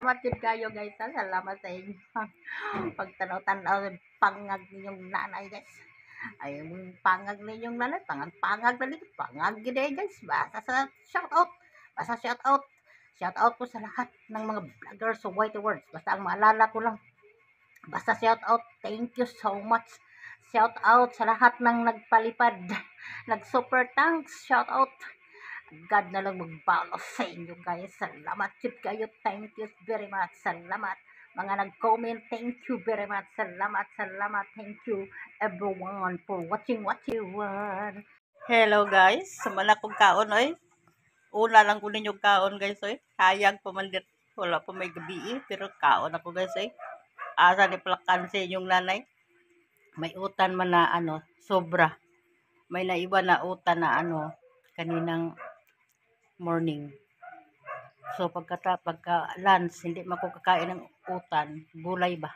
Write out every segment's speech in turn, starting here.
Salamat yun kayo guys ha. Salamat sa inyo. Pagtanaw-tanaw, pangag ninyong nanay guys. Ay, yung pangag ninyong nanay, pangag na dito, pangag gina guys. Basta sa shout out. Basta shout out. Shout out ko sa lahat ng mga vloggers sa White Words. Basta ang maalala ko lang. Basta shout out. Thank you so much. Shout out sa lahat ng nagpalipad. Nag-super thanks. Shout out. God na lang magbalos sa inyo guys. Salamat yun kayo. Thank you very much. Salamat. Mga nag-comment, thank you very much. Salamat, salamat. Thank you everyone for watching what you want. Hello guys. Sumala kong kaon oy. Una lang ko ninyo kaon guys oy. Hayag pamandir. Wala pa may gabi pero kaon ako guys oy. Asa ni palakan sa inyong nanay. May utan man na ano, sobra. May naiba na utan na ano, kaninang morning. So pagka lunch, hindi mako kakain ng utan, gulay ba?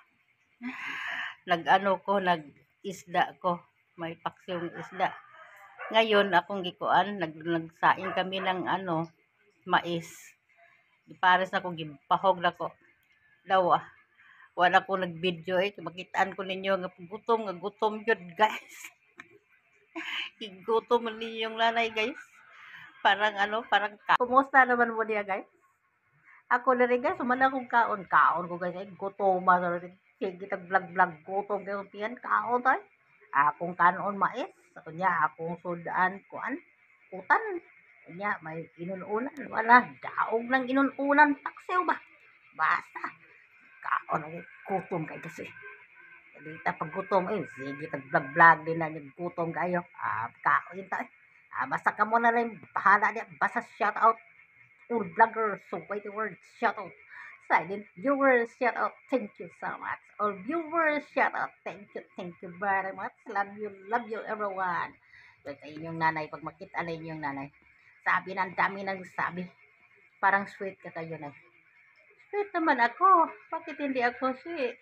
Nag-ano ko, nag-isda ko. May paksiyong isda. Ngayon akong gikuan, nagsaing kami ng ano, mais. Pares na ko gipahog na ko. Daw wala ko nag-video makitaan ko ninyo nga gutom yun guys. Gutom ninyong nanay guys. Parang ano, parang kumusta naman mo niya guys? Ako na rin guys, sumala akong kaon. Kaon ko guys, gutoma na rin. Sige, tag-vlog-vlog, gutom kayo tiyan, kaon tayo. Akong kanon mais, niya, akong sudaan, kuan, utan. Niya, may inununan, wala, daog ng inununan, taksew ba? Basta, kaon, gutom kayo kasi. Dita pag gutom, sige, tag-vlog-vlog din na yung gutom kayo. Kaon tayo. Basta ka mo na rin, bahala niya, basta shout out. All vloggers, so wait the word, shout out. Silent viewers, shout out, thank you so much. All viewers, shout out, thank you very much. Love you everyone. So, sa inyong nanay, pag makita na inyong nanay, sabi na, ang dami nang sabi. Parang sweet ka kayo na. Sweet naman ako. Bakit hindi ako sweet?